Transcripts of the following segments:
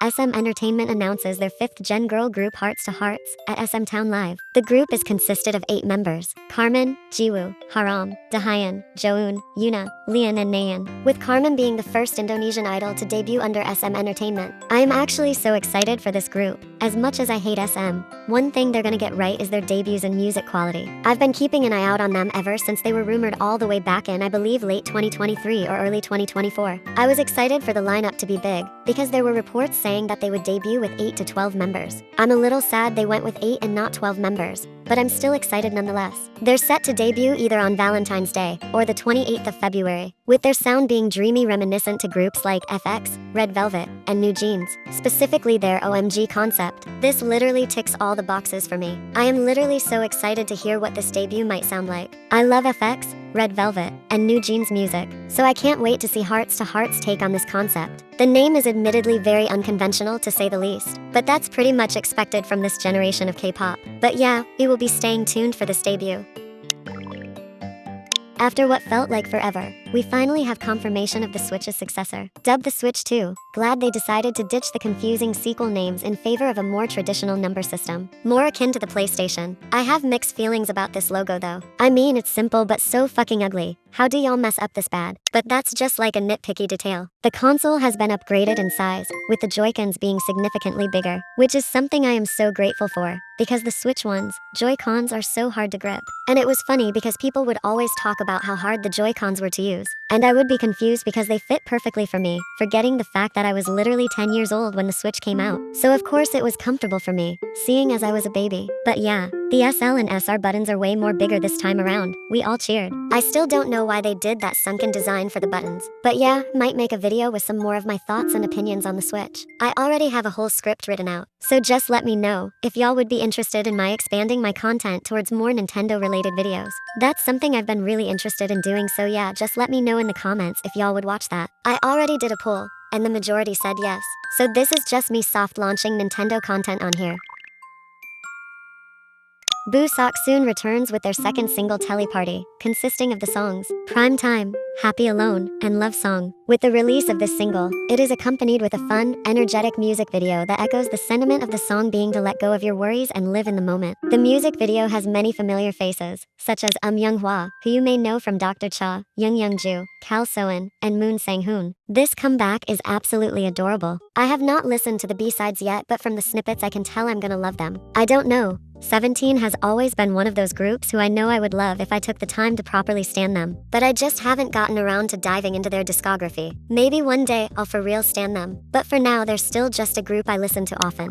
SM Entertainment announces their 5th gen girl group Hearts to Hearts at SM Town Live. The group is consisted of 8 members: Carmen, Jiwoo, Haram, Dahyun, Joon, Yuna, Lian and Nayeon, with Carmen being the first Indonesian idol to debut under SM Entertainment. I am actually so excited for this group. As much as I hate SM, one thing they're gonna get right is their debuts and music quality. I've been keeping an eye out on them ever since they were rumored all the way back in, I believe, late 2023 or early 2024. I was excited for the lineup to be big, because there were reports saying that they would debut with 8 to 12 members. I'm a little sad they went with 8 and not 12 members, but I'm still excited nonetheless. They're set to debut either on Valentine's Day or the 28th of February, with their sound being dreamy, reminiscent to groups like FX, Red Velvet, and NewJeans, specifically their OMG concept. This literally ticks all the boxes for me. I am literally so excited to hear what this debut might sound like. I love FX, Red Velvet, and NewJeans music, so I can't wait to see Hearts to Hearts take on this concept. The name is admittedly very unconventional to say the least, but that's pretty much expected from this generation of K-pop. But yeah, we will be staying tuned for this debut. After what felt like forever, we finally have confirmation of the Switch's successor, dubbed the Switch 2. Glad they decided to ditch the confusing sequel names in favor of a more traditional number system, more akin to the PlayStation. I have mixed feelings about this logo though. I mean, it's simple but so fucking ugly. How do y'all mess up this bad? But that's just like a nitpicky detail. The console has been upgraded in size, with the Joy-Cons being significantly bigger, which is something I am so grateful for, because the Switch ones, Joy-Cons are so hard to grip. And it was funny because people would always talk about how hard the Joy-Cons were to use, and I would be confused because they fit perfectly for me, forgetting the fact that I was literally 10 years old when the Switch came out. So of course it was comfortable for me, seeing as I was a baby. But yeah, the SL and SR buttons are way more bigger this time around. We all cheered. I still don't know why they did that sunken design for the buttons. But yeah, might make a video with some more of my thoughts and opinions on the Switch. I already have a whole script written out, so just let me know if y'all would be interested in my expanding my content towards more Nintendo related videos. That's something I've been really interested in doing, so yeah, just let me know in the comments if y'all would watch that. I already did a poll, and the majority said yes. So this is just me soft launching Nintendo content on here. Boo Sok soon returns with their second single Telly Party, consisting of the songs Prime Time, Happy Alone, and Love Song. With the release of this single, it is accompanied with a fun, energetic music video that echoes the sentiment of the song being to let go of your worries and live in the moment. The music video has many familiar faces, such as Young Hwa, who you may know from Dr. Cha, Young Ju, Kal Soin, and Moon Sang-hoon. This comeback is absolutely adorable. I have not listened to the B-sides yet, but from the snippets I can tell I'm gonna love them. I don't know. 17 has always been one of those groups who I know I would love if I took the time to properly stan them, but I just haven't gotten around to diving into their discography. Maybe one day I'll for real stan them, but for now they're still just a group I listen to often.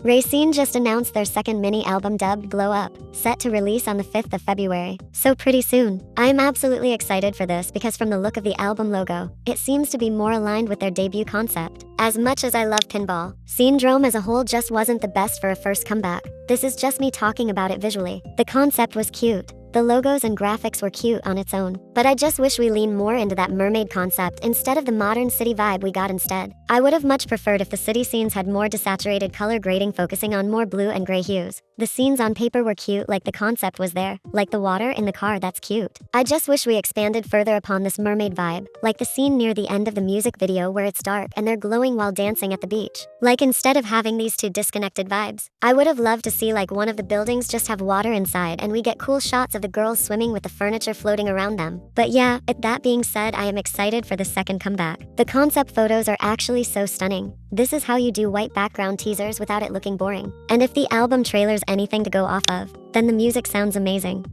Riize just announced their second mini album dubbed Glow Up, set to release on the 5th of February, so pretty soon. I am absolutely excited for this because from the look of the album logo, it seems to be more aligned with their debut concept. As much as I love Pinball, Syndrome as a whole just wasn't the best for a first comeback. This is just me talking about it visually. The concept was cute. The logos and graphics were cute on its own, but I just wish we leaned more into that mermaid concept instead of the modern city vibe we got instead. I would have much preferred if the city scenes had more desaturated color grading focusing on more blue and gray hues. The scenes on paper were cute, like the concept was there, like the water in the car, that's cute. I just wish we expanded further upon this mermaid vibe, like the scene near the end of the music video where it's dark and they're glowing while dancing at the beach. Like instead of having these two disconnected vibes, I would have loved to see like one of the buildings just have water inside and we get cool shots of the girls swimming with the furniture floating around them. But yeah, that being said, I am excited for the second comeback. The concept photos are actually so stunning. This is how you do white background teasers without it looking boring. And if the album trailer's anything to go off of, then the music sounds amazing.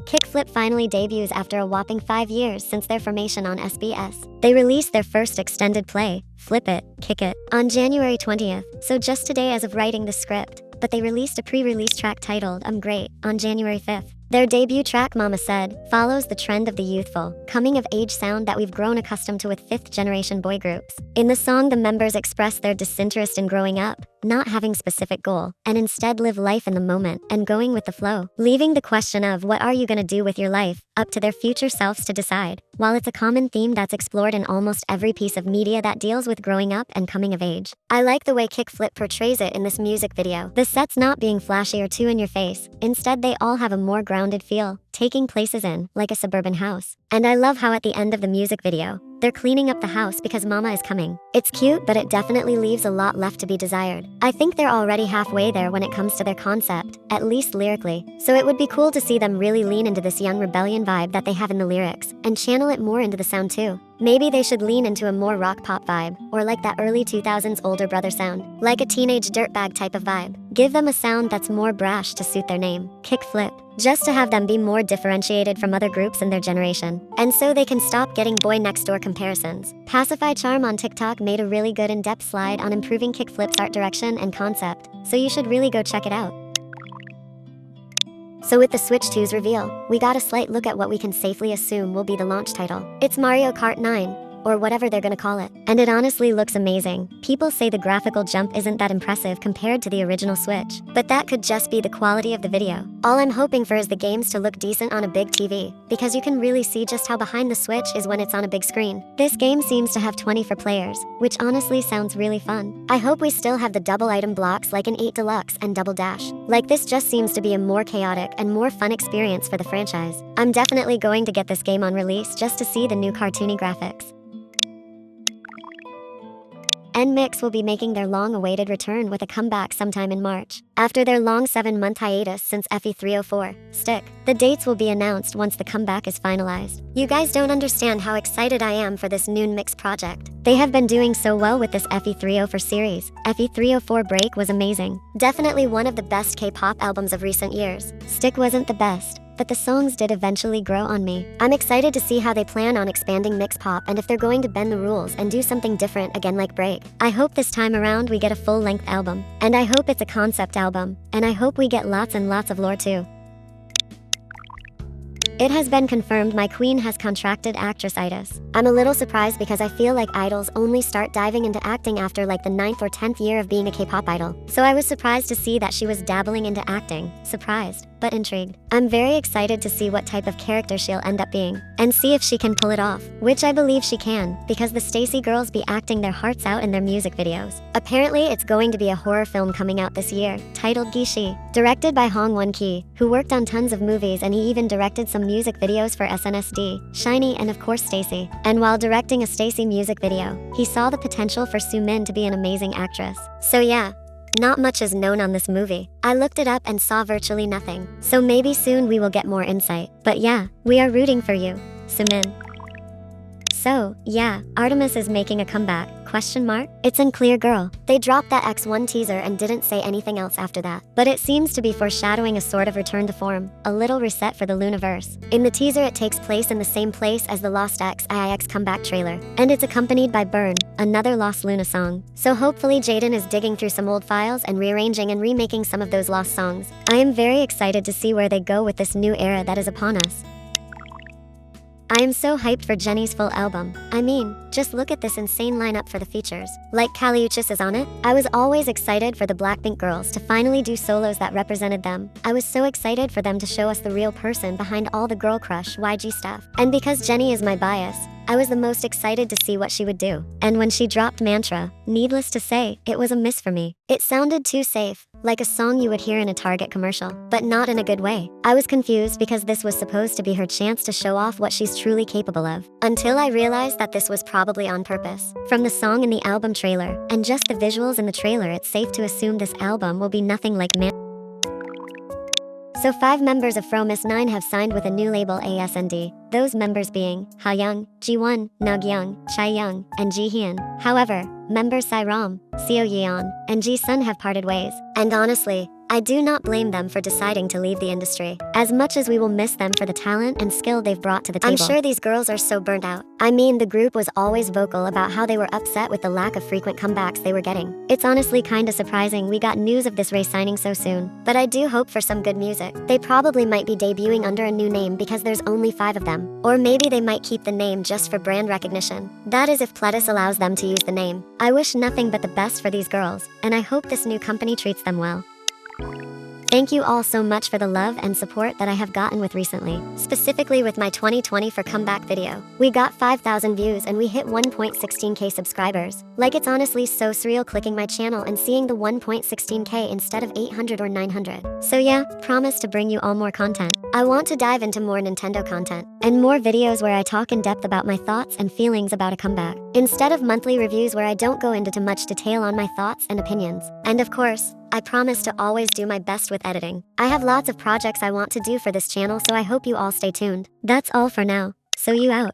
KickFlip finally debuts after a whopping 5 years since their formation on SBS. They released their first extended play, Flip It, Kick It, on January 20th, so just today as of writing the script, but they released a pre-release track titled I'm Great on January 5th. Their debut track, Mama Said, follows the trend of the youthful, coming-of-age sound that we've grown accustomed to with fifth-generation boy groups. In the song, the members express their disinterest in growing up, not having specific goal, and instead live life in the moment and going with the flow, leaving the question of what are you gonna do with your life up to their future selves to decide. While it's a common theme that's explored in almost every piece of media that deals with growing up and coming of age, I like the way KickFlip portrays it in this music video. The sets not being flashy or too in your face, instead they all have a more grounded feel, taking places in, like a suburban house. And I love how at the end of the music video, they're cleaning up the house because mama is coming. It's cute, but it definitely leaves a lot left to be desired. I think they're already halfway there when it comes to their concept, at least lyrically. So it would be cool to see them really lean into this young rebellion vibe that they have in the lyrics, and channel it more into the sound too. Maybe they should lean into a more rock pop vibe, or like that early 2000s older brother sound, like a teenage dirtbag type of vibe. Give them a sound that's more brash to suit their name, KickFlip, just to have them be more differentiated from other groups in their generation. And so they can stop getting boy next door comparisons. Pacify Charm on TikTok made a really good in-depth slide on improving KickFlip's art direction and concept, so you should really go check it out. So with the Switch 2's reveal, we got a slight look at what we can safely assume will be the launch title. It's Mario Kart 9, or whatever they're gonna call it. And it honestly looks amazing. People say the graphical jump isn't that impressive compared to the original Switch, but that could just be the quality of the video. All I'm hoping for is the games to look decent on a big TV, because you can really see just how behind the Switch is when it's on a big screen. This game seems to have 20 for players, which honestly sounds really fun. I hope we still have the double item blocks like in 8 Deluxe and Double Dash. Like this just seems to be a more chaotic and more fun experience for the franchise. I'm definitely going to get this game on release just to see the new cartoony graphics. NMIXX will be making their long-awaited return with a comeback sometime in March, after their long 7-month hiatus since FE304, Stayc. The dates will be announced once the comeback is finalized. You guys don't understand how excited I am for this new NMIXX project. They have been doing so well with this FE304 series. FE304 Break was amazing. Definitely one of the best K-pop albums of recent years. Stayc wasn't the best, but the songs did eventually grow on me. I'm excited to see how they plan on expanding mix pop and if they're going to bend the rules and do something different again like Break. I hope this time around we get a full-length album. And I hope it's a concept album. And I hope we get lots and lots of lore too. It has been confirmed my queen has contracted actressitis. I'm a little surprised because I feel like idols only start diving into acting after like the 9th or 10th year of being a K-pop idol. So I was surprised to see that she was dabbling into acting. Surprised, but intrigued. I'm very excited to see what type of character she'll end up being, and see if she can pull it off, which I believe she can, because the Stacey girls be acting their hearts out in their music videos. Apparently it's going to be a horror film coming out this year, titled Gishi, directed by Hong Won-ki, who worked on tons of movies and he even directed some music videos for SNSD, Shinee and of course Stacey. And while directing a Stacey music video, he saw the potential for Sumin to be an amazing actress. So yeah, not much is known on this movie. I looked it up and saw virtually nothing. So maybe soon we will get more insight. But yeah, we are rooting for you, Sumin. So, yeah, ARTMS is making a comeback, ? It's unclear girl. They dropped that X1 teaser and didn't say anything else after that. But it seems to be foreshadowing a sort of return to form, a little reset for the Luniverse. In the teaser it takes place in the same place as the Lost NMIXX Comeback trailer. And it's accompanied by Burn, another Lost Luna song. So hopefully Jaden is digging through some old files and rearranging and remaking some of those lost songs. I am very excited to see where they go with this new era that is upon us. I am so hyped for Jennie's full album. I mean, just look at this insane lineup for the features. Like Kaliuchis is on it. I was always excited for the Blackpink girls to finally do solos that represented them. I was so excited for them to show us the real person behind all the girl crush YG stuff. And because Jennie is my bias, I was the most excited to see what she would do. And when she dropped Mantra, needless to say, it was a miss for me. It sounded too safe, like a song you would hear in a Target commercial, but not in a good way. I was confused because this was supposed to be her chance to show off what she's truly capable of, until I realized that this was probably on purpose. From the song in the album trailer, and just the visuals in the trailer, it's safe to assume this album will be nothing like So 5 members of Fromis9 have signed with a new label ASND, those members being Hayoung, Jiwon, Nagyeong, Chaeyoung, and Jihyun. However, members Sairam, Seo Yeon, and Jisun have parted ways. And honestly, I do not blame them for deciding to leave the industry, as much as we will miss them for the talent and skill they've brought to the table. I'm sure these girls are so burnt out. I mean, the group was always vocal about how they were upset with the lack of frequent comebacks they were getting. It's honestly kinda surprising we got news of this Riize signing so soon, but I do hope for some good music. They probably might be debuting under a new name because there's only 5 of them. Or maybe they might keep the name just for brand recognition. That is if Pledis allows them to use the name. I wish nothing but the best for these girls, and I hope this new company treats them well. Thank you all so much for the love and support that I have gotten with recently, specifically with my 2020 for comeback video. We got 5,000 views and we hit 1.16k subscribers. Like, it's honestly so surreal clicking my channel and seeing the 1.16k instead of 800 or 900. So yeah, promise to bring you all more content. I want to dive into more Nintendo content and more videos where I talk in depth about my thoughts and feelings about a comeback, instead of monthly reviews where I don't go into too much detail on my thoughts and opinions. And of course, I promise to always do my best with editing. I have lots of projects I want to do for this channel, so I hope you all stay tuned. That's all for now. So you out.